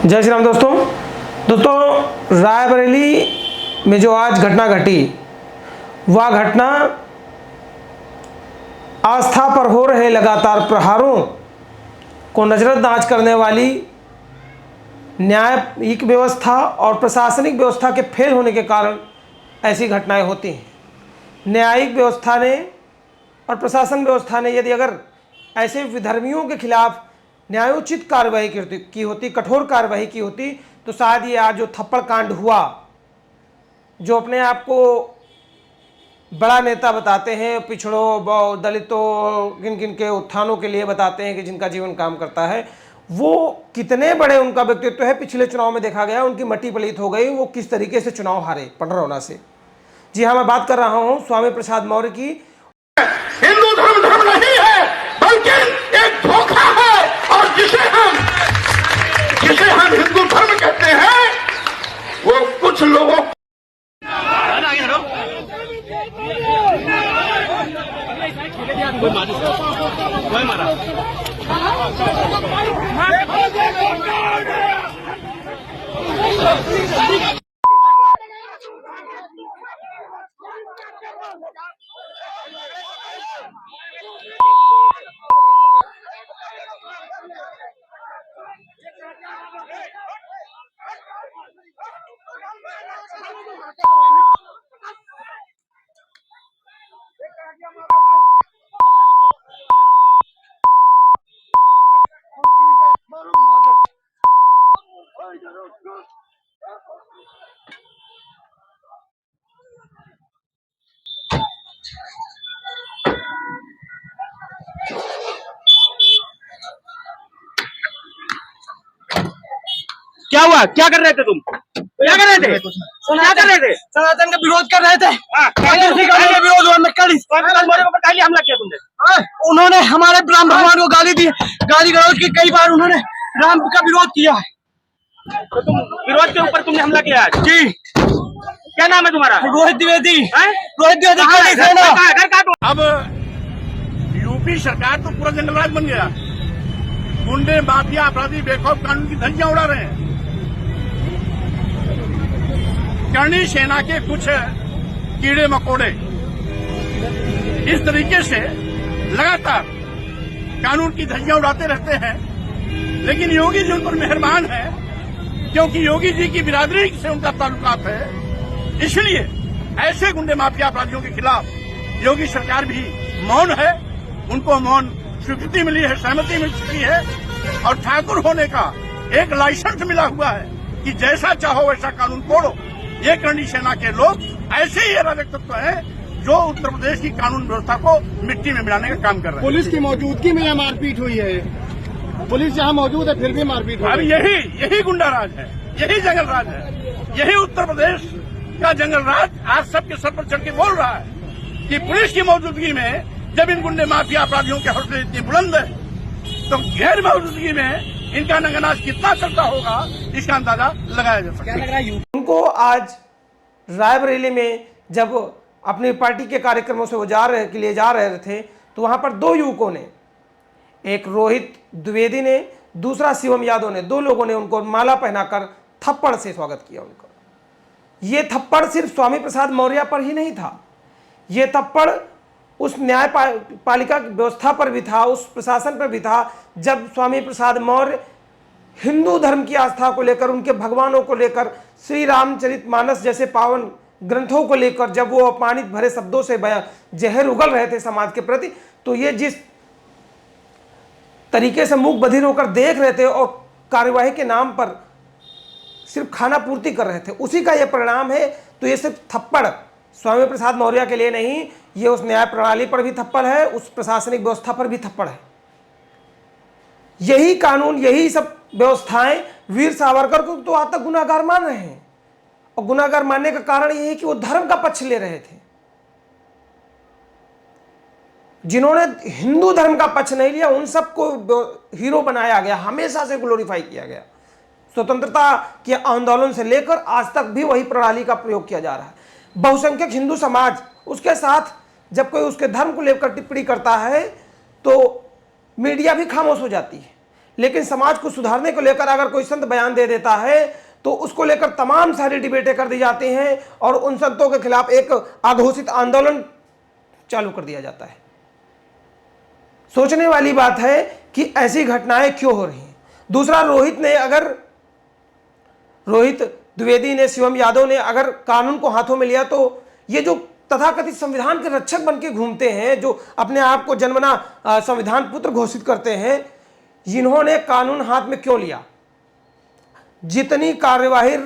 जय श्री राम दोस्तों रायबरेली में जो आज घटना घटी वह घटना आस्था पर हो रहे लगातार प्रहारों को नज़रअंदाज करने वाली न्यायिक व्यवस्था और प्रशासनिक व्यवस्था के फेल होने के कारण ऐसी घटनाएं होती हैं। न्यायिक व्यवस्था ने और प्रशासन व्यवस्था ने यदि अगर ऐसे विधर्मियों के खिलाफ न्यायोचित कार्रवाई की होती, कठोर कार्रवाई की होती, तो शायद ये आज जो थप्पड़ कांड हुआ, जो अपने आप को बड़ा नेता बताते हैं, पिछड़ों दलितों किन किन के उत्थानों के लिए बताते हैं कि जिनका जीवन काम करता है, वो कितने बड़े उनका व्यक्तित्व है। पिछले चुनाव में देखा गया उनकी मट्टी पलीत हो गई, वो किस तरीके से चुनाव हारे पंडरौना से। जी हाँ, मैं बात कर रहा हूँ स्वामी प्रसाद मौर्य की। हिंदू धर्म नहीं है बल्कि एक धोखा है, और जिसे हम हिंदू धर्म कहते हैं वो कुछ लोगों क्या हुआ? क्या कर रहे थे तुम? क्या कर रहे थे? क्या कर रहे थे? सनातन का विरोध कर रहे थे। विरोध हुआ, मैं कल पहले हमला किया तुमने। उन्होंने हमारे राम भगवान को गाली दी, गाली गलौज की, कई बार उन्होंने राम का विरोध किया है। तो तुम विरोध के ऊपर तुमने हमला किया आज? जी। क्या नाम है तुम्हारा? रोहित द्विवेदी। रोहित द्विवेदी। अब यूपी सरकार तो पूरा जंगल राज बन गया। गुंडे, माफिया, अपराधी बेखौफ कानून की धज्जियां उड़ा रहे हैं। करणी सेना के कुछ कीड़े मकोड़े इस तरीके से लगातार कानून की धज्जियां उड़ाते रहते हैं, लेकिन योगी जी उन पर मेहरबान है, क्योंकि योगी जी की बिरादरी से उनका ताल्लुकात है। इसलिए ऐसे गुंडे, माफिया, अपराधियों के खिलाफ योगी सरकार भी मौन है। उनको मौन स्वीकृति मिली है, सहमति मिल चुकी है, और ठाकुर होने का एक लाइसेंस मिला हुआ है कि जैसा चाहो वैसा कानून तोड़ो। ये करणी सेना के लोग ऐसे ही अराजक तत्व हैं जो उत्तर प्रदेश की कानून व्यवस्था को मिट्टी में मिलाने का काम कर रहे हैं। पुलिस की मौजूदगी में यह मारपीट हुई है। पुलिस जहां मौजूद है फिर भी मारपीट हुई। अब यही गुंडा राज है, यही जंगल राज है, यही उत्तर प्रदेश का जंगल राज आज सबके सर पर चढ़ के बोल रहा है कि पुलिस की मौजूदगी में जब इन गुंडे, माफिया, अपराधियों के हौसले इतनी बुलंद है, तो गैर मौजूदगी में इनका नंगनाच कितना चलता होगा, इसका अंदाजा लगाया जा सकता है। उनको आज रायबरेली में जब अपनी पार्टी के कार्यक्रमों से वो जा रहे थे, तो वहां पर दो युवकों ने, एक रोहित द्विवेदी ने, दूसरा शिवम यादव ने, दो लोगों ने उनको माला पहनाकर थप्पड़ से स्वागत किया उनको। ये थप्पड़ सिर्फ स्वामी प्रसाद मौर्य पर ही नहीं था, ये थप्पड़ उस न्यायपालिका व्यवस्था पर भी था, उस प्रशासन पर भी था। जब स्वामी प्रसाद मौर्य हिंदू धर्म की आस्था को लेकर, उनके भगवानों को लेकर, श्री रामचरितमानस जैसे पावन ग्रंथों को लेकर जब वो अपमानित भरे शब्दों से जहर उगल रहे थे समाज के प्रति, तो ये जिस तरीके से मूक बधिर होकर देख रहे थे और कार्यवाही के नाम पर सिर्फ खाना पूर्ति कर रहे थे, उसी का ये परिणाम है। तो ये सिर्फ थप्पड़ स्वामी प्रसाद मौर्य के लिए नहीं, ये उस न्याय प्रणाली पर भी थप्पड़ है, उस प्रशासनिक व्यवस्था पर भी थप्पड़ है। यही कानून, यही सब व्यवस्थाएं वीर सावरकर को तो आज तक गुनाहगार मान रहे हैं, और गुनाहगार मानने का कारण यह है कि वो धर्म का पक्ष ले रहे थे। जिन्होंने हिंदू धर्म का पक्ष नहीं लिया, उन सबको हीरो बनाया गया, हमेशा से ग्लोरीफाई किया गया। स्वतंत्रता के आंदोलन से लेकर आज तक भी वही प्रणाली का प्रयोग किया जा रहा है। बहुसंख्यक हिंदू समाज उसके साथ जब कोई उसके धर्म को लेकर टिप्पणी करता है तो मीडिया भी खामोश हो जाती है, लेकिन समाज को सुधारने को लेकर अगर कोई संत बयान दे देता है तो उसको लेकर तमाम सारी डिबेटें कर दी जाती हैं और उन संतों के खिलाफ एक अघोषित आंदोलन चालू कर दिया जाता है। सोचने वाली बात है कि ऐसी घटनाएं क्यों हो रही हैं। दूसरा, रोहित द्विवेदी ने, शिवम यादव ने अगर कानून को हाथों में लिया तो ये जो तथाकथित संविधान के रक्षक बन के घूमते हैं, जो अपने आप को जन्मना संविधान पुत्र घोषित करते हैं, जिन्होंने कानून हाथ में क्यों लिया? जितनी कार्यवाही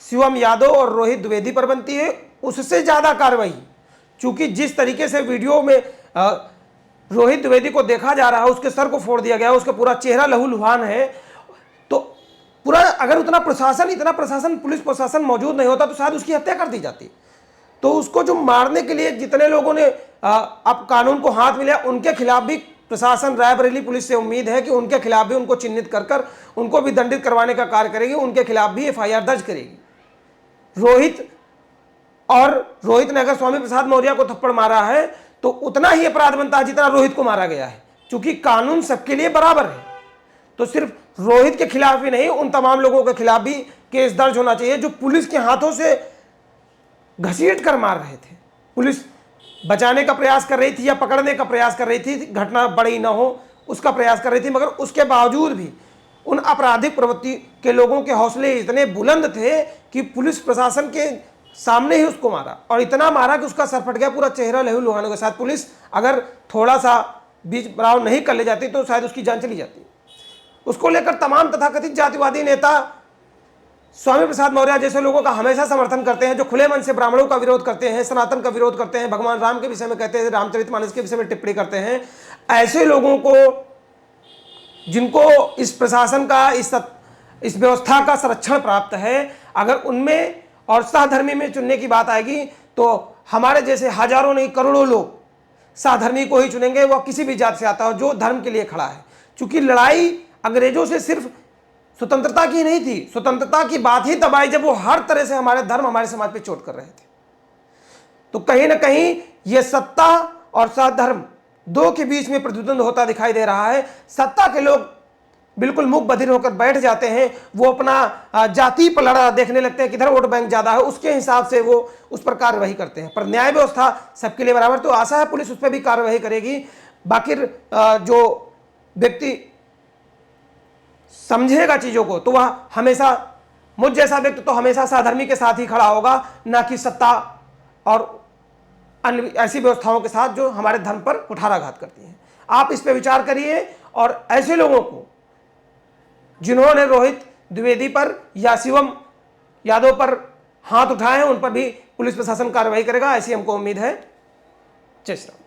शिवम यादव और रोहित द्विवेदी पर बनती है उससे ज्यादा कार्रवाई, चूंकि जिस तरीके से वीडियो में रोहित द्विवेदी को देखा जा रहा है, उसके सर को फोड़ दिया गया, उसका पूरा चेहरा लहूलुहान है, तो पूरा अगर इतना प्रशासन पुलिस प्रशासन मौजूद नहीं होता तो शायद उसकी हत्या कर दी जाती। तो उसको जो मारने के लिए जितने लोगों ने अब कानून को हाथ में लिया, उनके खिलाफ भी प्रशासन, रायबरेली पुलिस से उम्मीद है कि उनके खिलाफ भी उनको चिन्हित कर उनको भी दंडित करवाने का कार्य करेगी, उनके खिलाफ भी FIR दर्ज करेगी। रोहित ने अगर स्वामी प्रसाद मौर्य को थप्पड़ मारा है तो उतना ही अपराध बनता है जितना रोहित को मारा गया है, क्योंकि कानून सबके लिए बराबर है। तो सिर्फ रोहित के खिलाफ ही नहीं, उन तमाम लोगों के खिलाफ भी केस दर्ज होना चाहिए जो पुलिस के हाथों से घसीट कर मार रहे थे। पुलिस बचाने का प्रयास कर रही थी या पकड़ने का प्रयास कर रही थी, घटना बड़ी ना हो उसका प्रयास कर रही थी, मगर उसके बावजूद भी उन आपराधिक प्रवृत्ति के लोगों के हौसले इतने बुलंद थे कि पुलिस प्रशासन के सामने ही उसको मारा, और इतना मारा कि उसका सर फट गया, पूरा चेहरा लहूलुहान के साथ। पुलिस अगर थोड़ा सा बीच बराव नहीं कर ले जाती तो शायद उसकी जान चली जाती। उसको लेकर तमाम तथाकथित जातिवादी नेता स्वामी प्रसाद मौर्य जैसे लोगों का हमेशा समर्थन करते हैं, जो खुले मन से ब्राह्मणों का विरोध करते हैं, सनातन का विरोध करते हैं, भगवान राम के विषय में कहते हैं, रामचरितमानस के विषय में टिप्पणी करते हैं। ऐसे लोगों को, जिनको इस प्रशासन का, इस व्यवस्था का संरक्षण प्राप्त है, अगर उनमें और सहधर्मी में चुनने की बात आएगी तो हमारे जैसे हजारों नहीं करोड़ों लोग सहधर्मी को ही चुनेंगे, वह किसी भी जात से आता हो जो धर्म के लिए खड़ा है। क्योंकि लड़ाई अंग्रेजों से सिर्फ स्वतंत्रता की नहीं थी, स्वतंत्रता की बात ही तब आई जब वो हर तरह से हमारे धर्म, हमारे समाज पे चोट कर रहे थे। तो कहीं ना कहीं ये सत्ता और सधर्म दो के बीच में प्रतिद्वंद होता दिखाई दे रहा है। सत्ता के लोग बिल्कुल मुख बधिर होकर बैठ जाते हैं, वो अपना जाति पर लड़ा देखने लगते हैं, किधर वोट बैंक ज्यादा है उसके हिसाब से वो उस पर कार्यवाही करते हैं। पर न्याय व्यवस्था सबके लिए बराबर, तो आशा है पुलिस उस पर भी कार्यवाही करेगी। बाकी जो व्यक्ति समझेगा चीजों को तो वह हमेशा, मुझ जैसा व्यक्ति तो हमेशा सहधर्मी के साथ ही खड़ा होगा, ना कि सत्ता और अन्य ऐसी व्यवस्थाओं के साथ जो हमारे धर्म पर कुठाराघात करती हैं। आप इस पर विचार करिए और ऐसे लोगों को जिन्होंने रोहित द्विवेदी पर या शिवम यादव पर हाथ उठाए हैं उन पर भी पुलिस प्रशासन कार्रवाई करेगा, ऐसी हमको उम्मीद है। जय श्री राम।